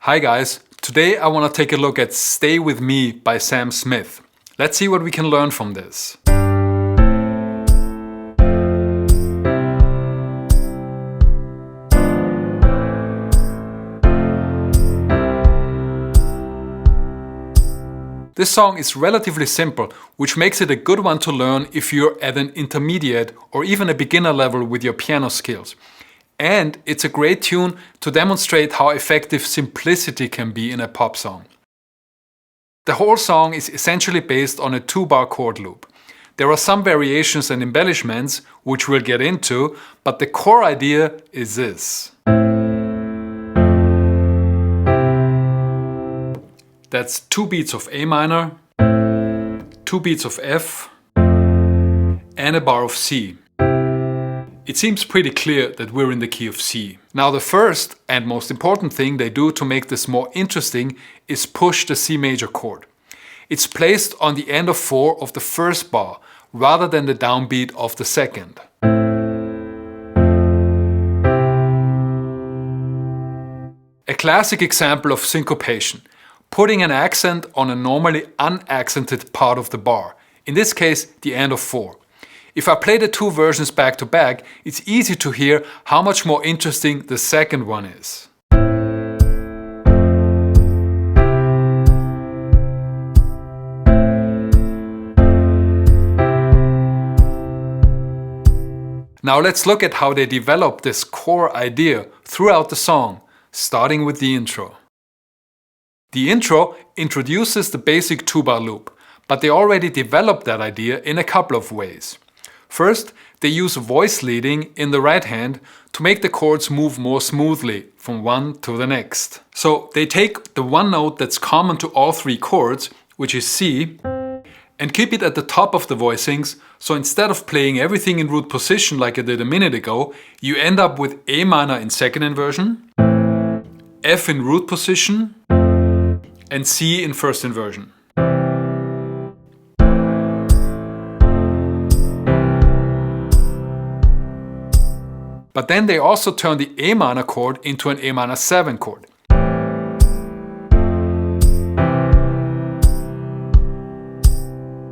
Hi guys, today I want to take a look at Stay With Me by Sam Smith. Let's see what we can learn from this. This song is relatively simple, which makes it a good one to learn if you're at an intermediate or even a beginner level with your piano skills. And it's a great tune to demonstrate how effective simplicity can be in a pop song. The whole song is essentially based on a 2-bar chord loop. There are some variations and embellishments, which we'll get into, but the core idea is this. That's 2 beats of A minor, 2 beats of F, and a bar of C. It seems pretty clear that we're in the key of C. Now the first and most important thing they do to make this more interesting is push the C major chord. It's placed on the end of 4 of the first bar, rather than the downbeat of the second. A classic example of syncopation. Putting an accent on a normally unaccented part of the bar, in this case the end of 4. If I play the 2 versions back to back, it's easy to hear how much more interesting the second one is. Now let's look at how they develop this core idea throughout the song, starting with the intro. The intro introduces the basic 2-bar loop, but they already developed that idea in a couple of ways. First, they use voice leading in the right hand to make the chords move more smoothly from one to the next. So they take the one note that's common to all 3 chords, which is C, and keep it at the top of the voicings, so instead of playing everything in root position like I did a minute ago, you end up with A minor in second inversion, F in root position, and C in first inversion. But then they also turn the A minor chord into an A minor 7 chord.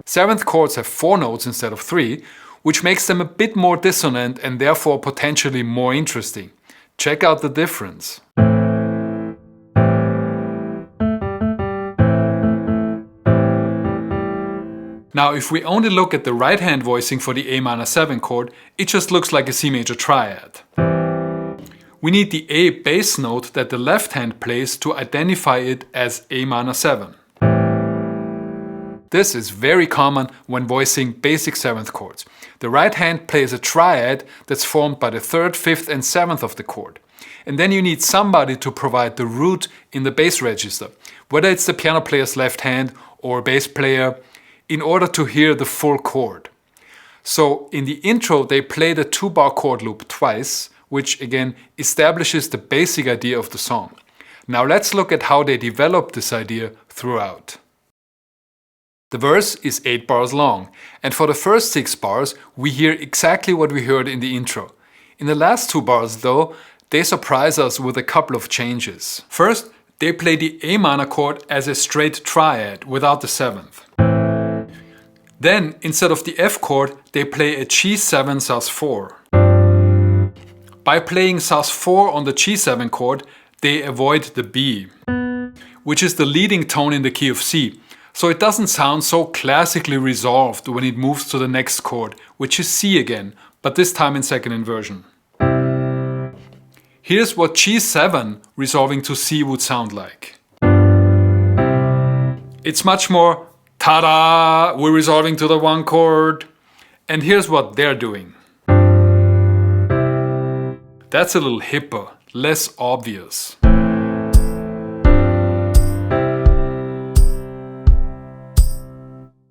Seventh chords have 4 notes instead of 3, which makes them a bit more dissonant and therefore potentially more interesting. Check out the difference. Now if we only look at the right hand voicing for the A minor 7 chord, it just looks like a C major triad. We need the A bass note that the left hand plays to identify it as A minor 7. This is very common when voicing basic 7th chords. The right hand plays a triad that's formed by the 3rd, 5th and 7th of the chord. And then you need somebody to provide the root in the bass register, whether it's the piano player's left hand or a bass player, in order to hear the full chord. So in the intro they play the 2-bar chord loop twice, which again establishes the basic idea of the song. Now let's look at how they develop this idea throughout. The verse is 8 bars long, and for the first 6 bars we hear exactly what we heard in the intro. In the last 2 bars though, they surprise us with a couple of changes. First, they play the A minor chord as a straight triad without the 7th. Then, instead of the F chord, they play a G7 sus4. By playing sus4 on the G7 chord, they avoid the B, which is the leading tone in the key of C, so it doesn't sound so classically resolved when it moves to the next chord, which is C again, but this time in second inversion. Here's what G7 resolving to C would sound like. It's much more ta-da, we're resolving to the 1 chord. And here's what they're doing. That's a little hipper, less obvious.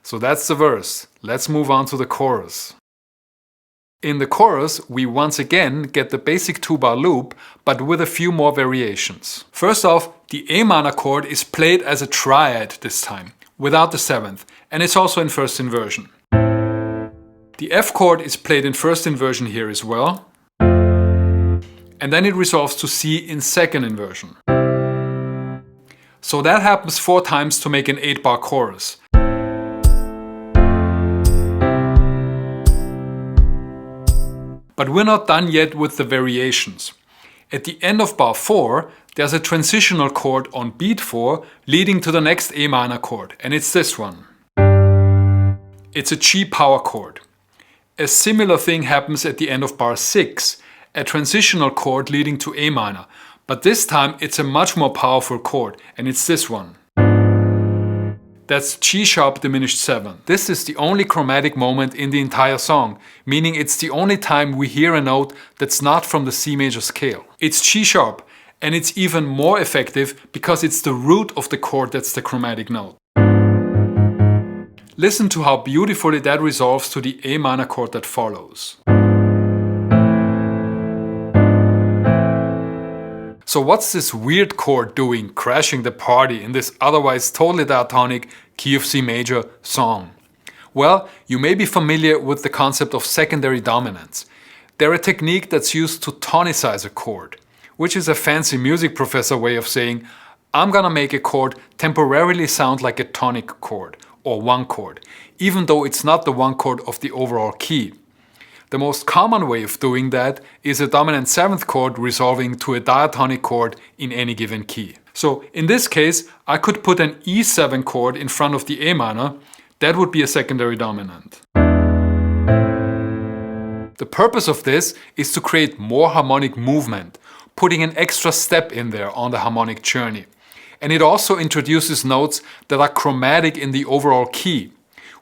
So that's the verse. Let's move on to the chorus. In the chorus, we once again get the basic 2-bar loop, but with a few more variations. First off, the A minor chord is played as a triad this time, without the 7th, and it's also in first inversion. The F chord is played in first inversion here as well, and then it resolves to C in second inversion. So that happens 4 times to make an 8-bar chorus. But we're not done yet with the variations. At the end of bar 4, there's a transitional chord on beat 4 leading to the next A minor chord, and it's this one. It's a G power chord. A similar thing happens at the end of bar 6, a transitional chord leading to A minor, but this time it's a much more powerful chord, and it's this one. That's G sharp diminished 7. This is the only chromatic moment in the entire song, meaning it's the only time we hear a note that's not from the C major scale. It's G sharp, and it's even more effective because it's the root of the chord that's the chromatic note. Listen to how beautifully that resolves to the A minor chord that follows. So what's this weird chord doing crashing the party in this otherwise totally diatonic key of C major song? Well, you may be familiar with the concept of secondary dominants. They're a technique that's used to tonicize a chord, which is a fancy music professor way of saying, I'm gonna make a chord temporarily sound like a tonic chord, or one chord, even though it's not the one chord of the overall key. The most common way of doing that is a dominant 7th chord resolving to a diatonic chord in any given key. So in this case, I could put an E7 chord in front of the A minor. That would be a secondary dominant. The purpose of this is to create more harmonic movement, putting an extra step in there on the harmonic journey. And it also introduces notes that are chromatic in the overall key,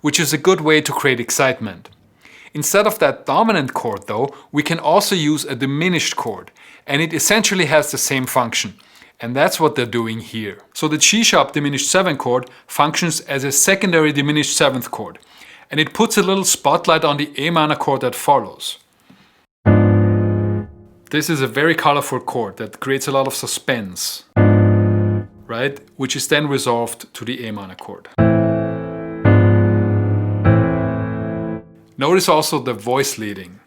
which is a good way to create excitement. Instead of that dominant chord though, we can also use a diminished chord, and it essentially has the same function. And that's what they're doing here. So the G sharp diminished 7 chord functions as a secondary diminished 7th chord, and it puts a little spotlight on the A minor chord that follows. This is a very colorful chord that creates a lot of suspense, right? Which is then resolved to the A minor chord. Notice also the voice leading.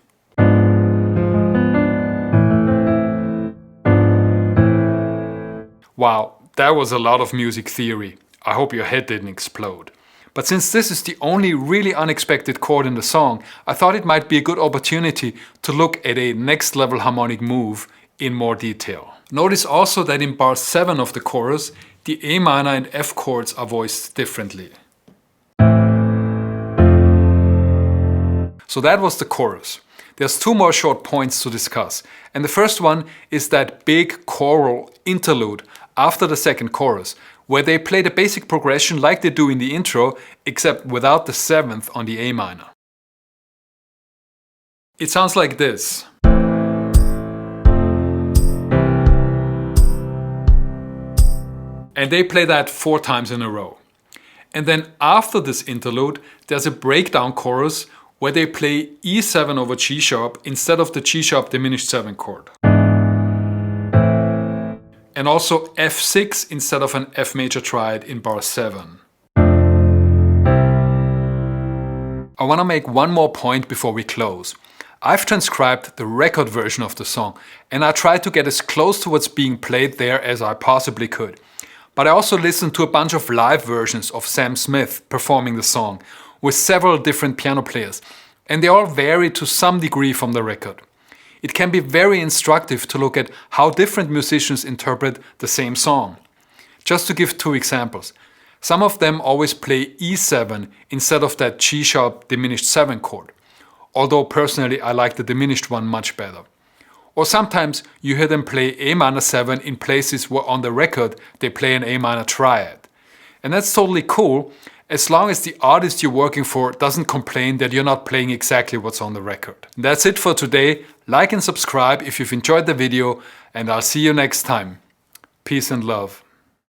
Wow, that was a lot of music theory. I hope your head didn't explode. But since this is the only really unexpected chord in the song, I thought it might be a good opportunity to look at a next level harmonic move in more detail. Notice also that in bar 7 of the chorus, the A minor and F chords are voiced differently. So that was the chorus. There's 2 more short points to discuss. And the first one is that big choral interlude after the second chorus, where they play the basic progression like they do in the intro, except without the 7th on the A minor. It sounds like this. And they play that 4 times in a row. And then after this interlude, there's a breakdown chorus where they play E7 over G sharp instead of the G sharp diminished 7 chord. And also F6 instead of an F major triad in bar 7. I want to make one more point before we close. I've transcribed the record version of the song, and I tried to get as close to what's being played there as I possibly could. But I also listened to a bunch of live versions of Sam Smith performing the song, with several different piano players, and they all vary to some degree from the record. It can be very instructive to look at how different musicians interpret the same song. Just to give 2 examples. Some of them always play E7 instead of that G sharp diminished 7 chord, although personally I like the diminished one much better. Or sometimes you hear them play A minor 7 in places where on the record they play an A minor triad. And that's totally cool, as long as the artist you're working for doesn't complain that you're not playing exactly what's on the record. That's it for today. Like and subscribe if you've enjoyed the video, and I'll see you next time. Peace and love.